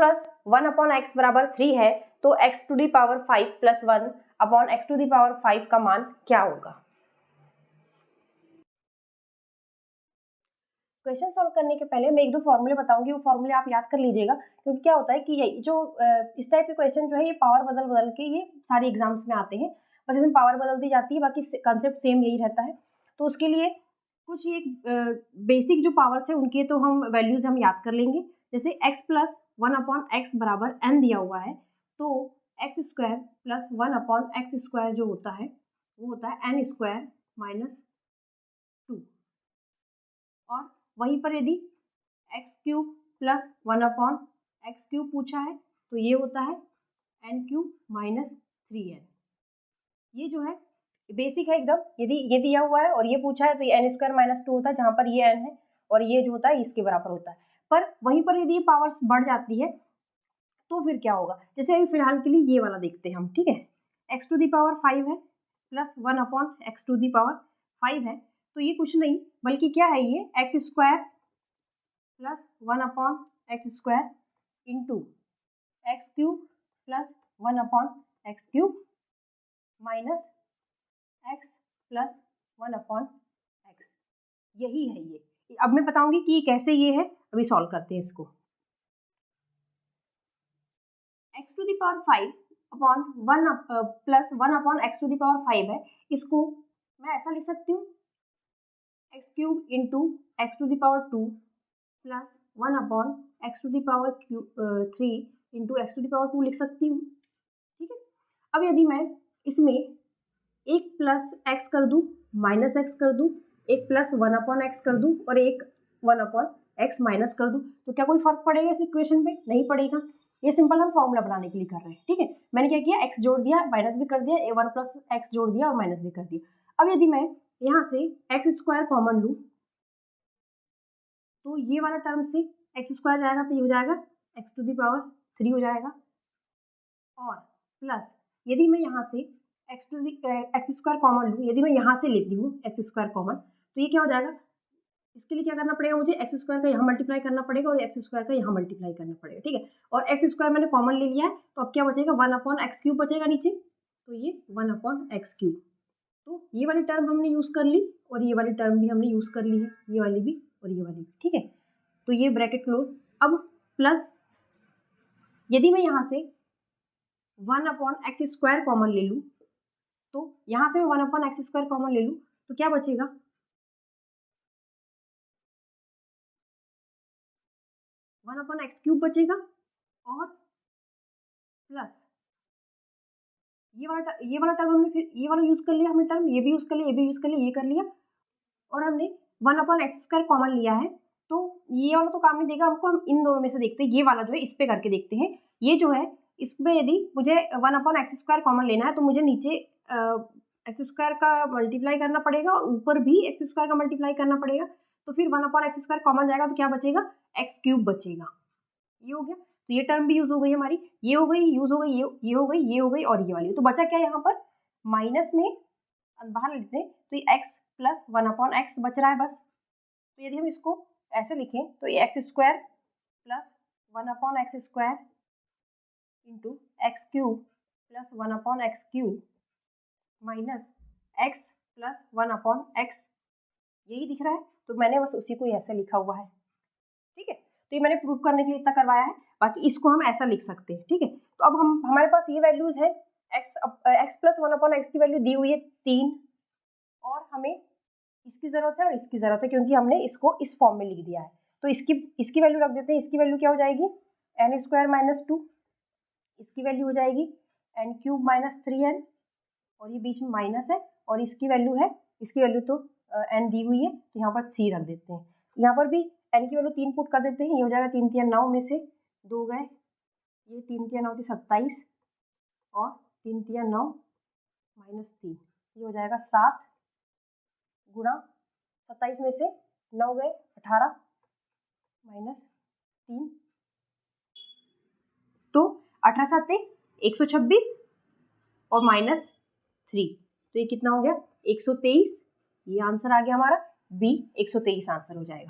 Plus 1 upon x बराबर 3 है तो x to the power 5 plus 1 upon x to the power 5 का मान क्या होगा। क्वेश्चन सॉल्व करने के पहले मैं एक दो फॉर्मूले बताऊंगी, वो फॉर्मूले आप याद कर लीजिएगा, क्योंकि क्या होता है कि ये जो इस टाइप के क्वेश्चन जो है ये पावर बदल बदल के ये सारे एग्जाम्स में आते हैं, बस इसमें पावर बदलती जाती है, बाकी कंसेप्ट सेम यही रहता है। तो उसके लिए कुछ ये बेसिक जो पावर्स है उनके तो हम वैल्यूज हम याद कर लेंगे। जैसे x प्लस 1 अपॉन एक्स बराबर n दिया हुआ है, तो x square plus 1 upon x square जो होता है वो होता है n स्क्वायर माइनस 2। और वहीं पर यदि x cube plus 1 upon x cube पूछा है तो ये होता है n क्यूब माइनस 3n। ये जो है बेसिक है एकदम, यदि ये दिया हुआ है और ये पूछा है तो ये n स्क्वायर माइनस 2 होता है, जहाँ पर ये n है और ये जो होता है इसके बराबर होता है। पर वहीं पर यदि ये पावर्स बढ़ जाती है तो फिर क्या होगा, जैसे अभी फिलहाल के लिए ये वाला देखते हैं हम, ठीक है। एक्स टू दी पावर 5 है plus 1 upon x to the power 5 है, तो ये कुछ नहीं बल्कि क्या है, ये x square plus 1 upon x square into x cube plus 1 upon x cube minus x plus 1 upon x, यही है ये। अब मैं बताऊंगी कि कैसे ये है, अभी सॉल्व करते हैं इसको। X to the power 5 upon 1 plus 1 upon x to the power 5 है, इसको मैं ऐसा लिख सकती हूँ x cube into x to the power 2 plus 1 upon x to the power 3 into x to the power 2 लिख सकती हूँ, ठीक है। अब यदि मैं इसमें एक प्लस एक्स कर दूँ, माइनस एक्स कर दूँ, एक प्लस 1 अपॉन एक्स कर दूँ और एक 1 अपॉन एक्स माइनस कर दूँ, तो क्या कोई फर्क पड़ेगा इस इक्वेशन पे? नहीं पड़ेगा। ये सिंपल हम फॉर्मूला बनाने के लिए कर रहे हैं, ठीक है। मैंने क्या किया, एक्स जोड़ दिया, माइनस भी कर दिया, 1 प्लस एक्स जोड़ दिया और माइनस भी कर दिया। अब यदि मैं यहाँ से एक्स स्क्वायर कॉमन लूँ तो ये वाला टर्म से एक्स स्क्वायर जाएगा तो ये हो जाएगा एक्स टू दी पावर 3 हो जाएगा। और प्लस यदि मैं यहाँ से एक्स स्क्वायर कॉमन लूँ, यदि मैं यहाँ से लेती हूँ एक्स स्क्वायर कॉमन, तो ये क्या हो जाएगा, इसके लिए क्या करना पड़ेगा, मुझे एक्स स्क्वायर का यहाँ मल्टीप्लाई करना पड़ेगा और एक्स स्क्वायर का यहाँ मल्टीप्लाई करना पड़ेगा, ठीक है। और एक्स स्क्वायर मैंने कॉमन ले लिया है, तो अब क्या बचेगा, 1 अपॉन एक्स क्यूब बचेगा नीचे, तो ये 1 अपॉन एक्स क्यूब। तो ये वाली टर्म हमने यूज़ कर ली और ये वाली टर्म भी हमने यूज़ कर ली है, ये वाली भी और ये वाली भी, ठीक है। तो ये ब्रैकेट क्लोज। अब प्लस यदि मैं यहाँ से 1 अपॉन एक्स स्क्वायर कॉमन ले लूँ, तो यहाँ से मैं 1 अपॉन एक्स स्क्वायर कॉमन ले लूँ तो क्या बचेगा, 1 अपॉन एक्स क्यूब बचेगा और प्लस ये वाला टर्म हमने फिर ये वाला यूज़ कर लिया हमने टर्म, ये भी यूज़ कर लिया, ये भी यूज़ कर लिया, ये कर लिया और हमने 1 अपॉन एक्स स्क्वायर कॉमन लिया है, तो ये वाला तो काम नहीं देगा हमको। हम इन दोनों में से देखते हैं, ये वाला जो है इस पे करके देखते हैं। ये जो है इसमें यदि मुझे 1 अपॉन एक्स स्क्वायर कॉमन लेना है तो मुझे नीचे एक्स स्क्वायर का मल्टीप्लाई करना पड़ेगा और ऊपर भी एक्स स्क्वायर का मल्टीप्लाई करना पड़ेगा, तो फिर 1 अपॉन एक्स स्क्वायर कॉमन जाएगा तो क्या बचेगा, एक्स क्यूब बचेगा। ये हो गया, तो ये टर्म भी यूज हो गई हमारी, ये हो गई, यूज हो गई, ये हो गई, ये हो गई और ये वाली। तो बचा क्या यहाँ पर, माइनस में बाहर लेते हैं तो ये एक्स प्लस 1 अपॉन एक्स बच रहा है बस। तो यदि हम इसको ऐसे लिखें तो ये x square plus 1 upon x square into x cube plus 1 upon x cube minus x plus 1 upon x, यही दिख रहा है। तो मैंने बस उसी को ऐसे लिखा हुआ है, ठीक है। तो ये मैंने प्रूव करने के लिए इतना करवाया है, बाकी इसको हम ऐसा लिख सकते हैं, ठीक है। तो अब हमारे पास ये वैल्यूज है, एक्स प्लस 1 अपॉन एक्स की वैल्यू दी हुई है 3 और हमें इसकी जरूरत है और इसकी जरूरत है, क्योंकि हमने इसको इस फॉर्म में लिख दिया है। तो इसकी वैल्यू रख देते हैं। इसकी वैल्यू क्या हो जाएगी, एन स्क्वायर माइनस 2, इसकी वैल्यू हो जाएगी एन क्यूब माइनस 3n और ये बीच में माइनस है और इसकी वैल्यू है, इसकी वैल्यू तो एन दी हुई है तो यहाँ पर 3 रख देते हैं। यहाँ पर भी एन की वैल्यू 3 पुट कर देते हैं, ये हो जाएगा 3 3 9 में से 2 गए, ये 3 3 9 27 और 3 3 9 माइनस 3, ये हो जाएगा 7 गुणा 27 में से 9 गए 18 माइनस 3, तो 18 7 126 और माइनस 3, तो ये कितना हो गया 123। ये आंसर आ गया हमारा बी, 123 आंसर हो जाएगा।